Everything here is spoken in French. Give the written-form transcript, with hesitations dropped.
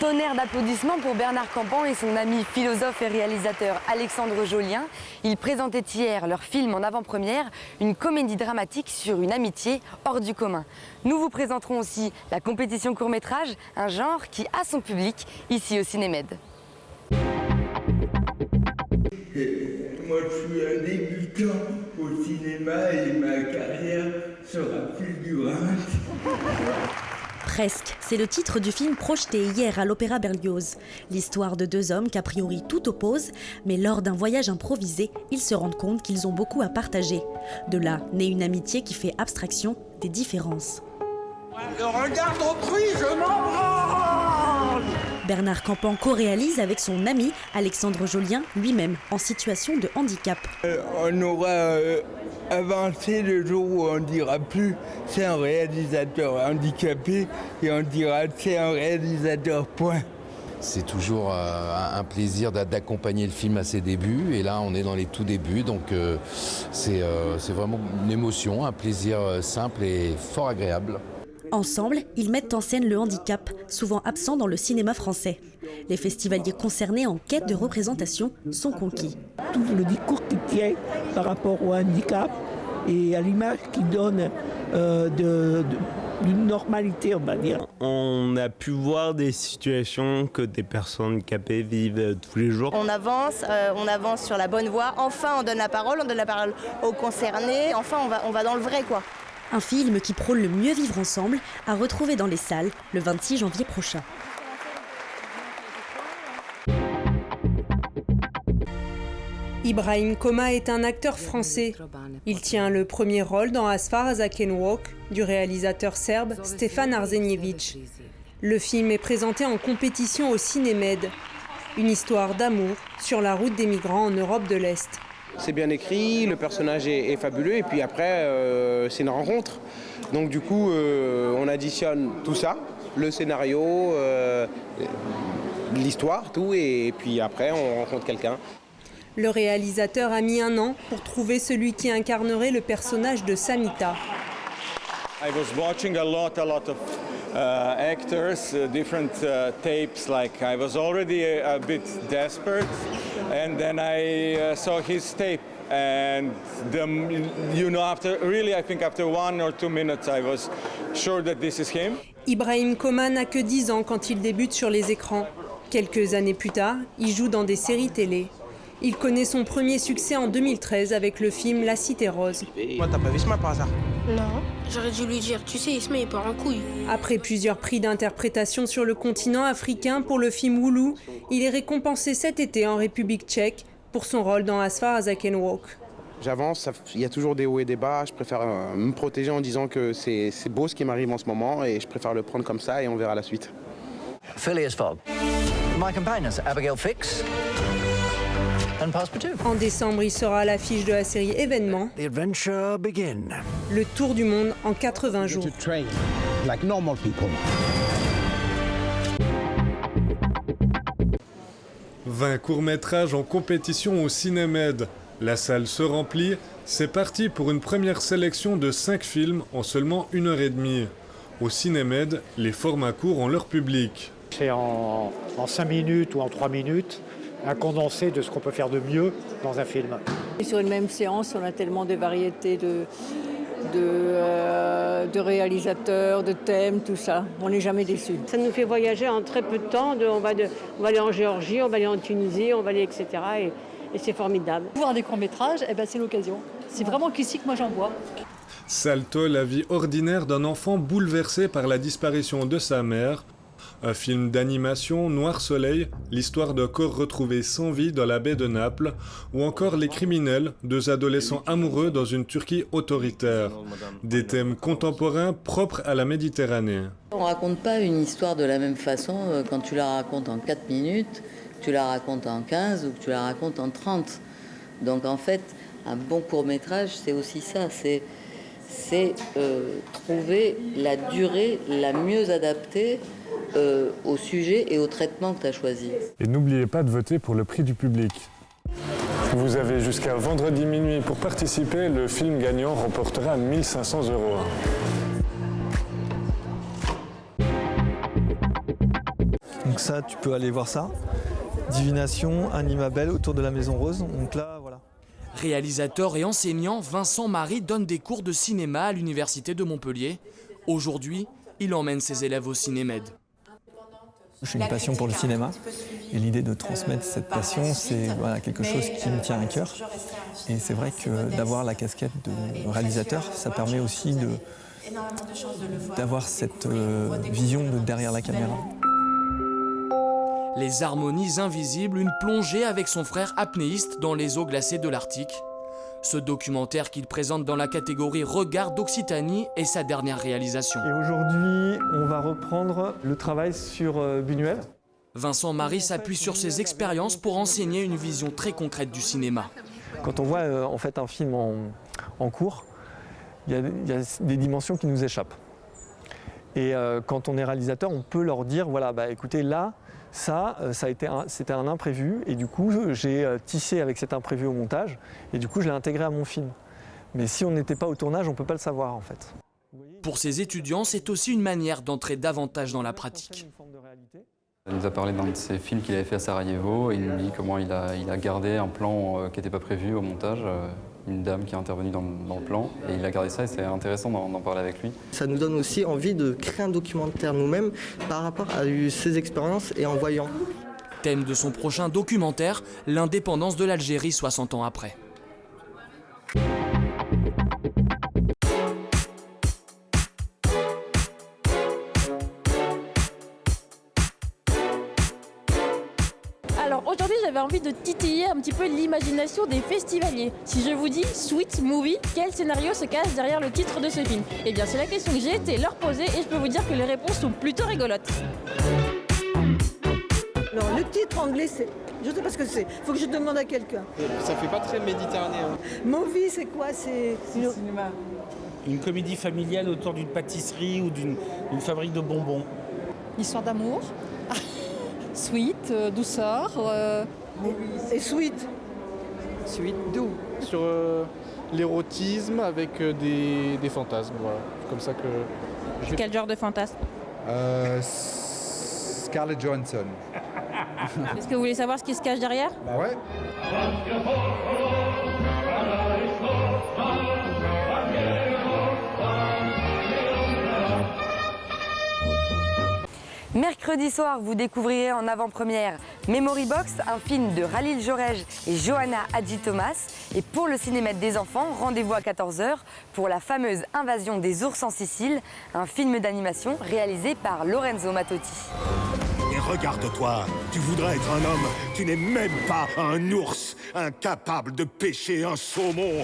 Tonnerre d'applaudissements pour Bernard Campan et son ami philosophe et réalisateur Alexandre Jolien. Ils présentaient hier leur film en avant-première, une comédie dramatique sur une amitié hors du commun. Nous vous présenterons aussi la compétition court-métrage, un genre qui a son public ici au Cinémed. Moi, je suis un débutant au cinéma et ma carrière sera fulgurante. Presque, c'est le titre du film projeté hier à l'Opéra Berlioz. L'histoire de deux hommes qu'a priori tout oppose, mais lors d'un voyage improvisé, ils se rendent compte qu'ils ont beaucoup à partager. De là naît une amitié qui fait abstraction des différences. Le regard d'autrui, je m'en branle! Bernard Campan co-réalise avec son ami Alexandre Jolien, lui-même en situation de handicap. On aura avancé le jour où on dira plus c'est un réalisateur handicapé et on dira c'est un réalisateur point. C'est toujours un plaisir d'accompagner le film à ses débuts et là on est dans les tout débuts donc c'est vraiment une émotion, un plaisir simple et fort agréable. Ensemble, ils mettent en scène le handicap, souvent absent dans le cinéma français. Les festivaliers concernés en quête de représentation sont conquis. Tout le discours qui tient par rapport au handicap et à l'image qui donne d'une normalité, on va dire. On a pu voir des situations que des personnes handicapées vivent tous les jours. On avance sur la bonne voie. Enfin, on donne la parole aux concernés. Enfin, on va dans le vrai, quoi. Un film qui prône le mieux vivre ensemble, à retrouver dans les salles le 26 janvier prochain. Ibrahim Koma est un acteur français. Il tient le premier rôle dans As Far As I Can Walk du réalisateur serbe Stefan Arzenjević. Le film est présenté en compétition au Cinémed. Une histoire d'amour sur la route des migrants en Europe de l'Est. C'est bien écrit, le personnage est fabuleux et puis après c'est une rencontre. Donc du coup on additionne tout ça, le scénario, l'histoire, tout et puis après on rencontre quelqu'un. Le réalisateur a mis 1 an pour trouver celui qui incarnerait le personnage de Samita. I was watching a lot of actors, different tapes. Like I was already a bit desperate, and then I saw his tape, and after 1 or 2 minutes, I was sure that this is him. Ibrahim Koma n'a que 10 ans quand il débute sur les écrans. Quelques années plus tard, il joue dans des séries télé. Il connaît son premier succès en 2013 avec le film La Cité Rose. Moi, t'as pas vu Isma par hasard? Non, j'aurais dû lui dire, tu sais, Isma il part en couille. Après plusieurs prix d'interprétation sur le continent africain pour le film Woulou, il est récompensé cet été en République tchèque pour son rôle dans As Far As I Can Walk. J'avance, il y a toujours des hauts et des bas. Je préfère me protéger en disant que c'est beau ce qui m'arrive en ce moment et je préfère le prendre comme ça et on verra la suite. Phileas Fogg. My companions, Abigail Fix. En décembre, il sera à l'affiche de la série Événement, le tour du monde en 80 jours. 20 courts-métrages en compétition au Cinémed. La salle se remplit. C'est parti pour une première sélection de 5 films en seulement 1h30. Au Cinémed, les formats courts ont leur public. C'est en 5 minutes ou en 3 minutes. Un condensé de ce qu'on peut faire de mieux dans un film. Et sur une même séance, on a tellement de variétés de réalisateurs, de thèmes, tout ça. On n'est jamais déçus. Ça nous fait voyager en très peu de temps. On va aller en Géorgie, on va aller en Tunisie, on va aller, etc. Et c'est formidable. Voir des courts-métrages, c'est l'occasion. C'est vraiment qu'ici que moi j'en vois. Salto, la vie ordinaire d'un enfant bouleversé par la disparition de sa mère. Un film d'animation, Noir Soleil, l'histoire d'un corps retrouvé sans vie dans la baie de Naples, ou encore Les Criminels, 2 adolescents amoureux dans une Turquie autoritaire. Des thèmes contemporains propres à la Méditerranée. On ne raconte pas une histoire de la même façon quand tu la racontes en 4 minutes, que tu la racontes en 15 ou que tu la racontes en 30. Donc en fait, un bon court-métrage, c'est aussi ça, c'est trouver la durée la mieux adaptée au sujet et au traitement que tu as choisi. Et n'oubliez pas de voter pour le prix du public. Vous avez jusqu'à vendredi minuit pour participer. Le film gagnant remportera 1 500 €. Donc ça, tu peux aller voir ça. Divination, Animabelle autour de la Maison Rose. Donc là, voilà. Réalisateur et enseignant, Vincent Marie donne des cours de cinéma à l'université de Montpellier. Aujourd'hui, il emmène ses élèves au Cinémed. J'ai une passion pour le cinéma et l'idée de transmettre cette passion, c'est quelque chose qui me tient à cœur. Et c'est vrai que d'avoir la casquette de réalisateur, ça permet aussi d'avoir cette vision de derrière la caméra. Les harmonies invisibles, une plongée avec son frère apnéiste dans les eaux glacées de l'Arctique. Ce documentaire qu'il présente dans la catégorie Regard d'Occitanie est sa dernière réalisation. Et aujourd'hui, on va reprendre le travail sur Buñuel. Vincent Marie s'appuie sur ses expériences pour enseigner une vision très concrète du cinéma. Quand on voit en fait un film en cours, il y a des dimensions qui nous échappent. Et quand on est réalisateur, on peut leur dire, voilà, écoutez, là, c'était un imprévu, et du coup, j'ai tissé avec cet imprévu au montage, et du coup, je l'ai intégré à mon film. Mais si on n'était pas au tournage, on ne peut pas le savoir, en fait. Pour ses étudiants, c'est aussi une manière d'entrer davantage dans la pratique. Il nous a parlé d'un de ses films qu'il avait fait à Sarajevo, et il nous dit comment il a gardé un plan qui n'était pas prévu au montage. Une dame qui est intervenue dans le plan, et il a gardé ça, et c'est intéressant d'en parler avec lui. Ça nous donne aussi envie de créer un documentaire nous-mêmes par rapport à ces expériences et en voyant. Thème de son prochain documentaire, l'indépendance de l'Algérie 60 ans après. Alors aujourd'hui, j'avais envie de titiller un petit peu l'imagination des festivaliers. Si je vous dis Sweet Movie, quel scénario se cache derrière le titre de ce film? Eh bien, c'est la question que j'ai été leur poser et je peux vous dire que les réponses sont plutôt rigolotes. Alors, le titre anglais, c'est... Je ne sais pas ce que c'est. Il faut que je demande à quelqu'un. Ça fait pas très méditerranéen. Movie, c'est quoi? C'est cinéma. Une comédie familiale autour d'une pâtisserie ou d'une fabrique de bonbons. Histoire d'amour. Sweet, douceur. Et sweet. Sweet, doux. Sur l'érotisme avec des fantasmes, voilà. Comme ça que... Quel genre de fantasme? Scarlett Johansson. Est-ce que vous voulez savoir ce qui se cache derrière? Bah ouais. Mercredi soir, vous découvrirez en avant-première Memory Box, un film de Khalil Jorej et Johanna Hadji Thomas. Et pour le Cinémètre des enfants, rendez-vous à 14h pour la fameuse Invasion des ours en Sicile, un film d'animation réalisé par Lorenzo Mattotti. Et regarde-toi, tu voudrais être un homme, tu n'es même pas un ours, incapable de pêcher un saumon.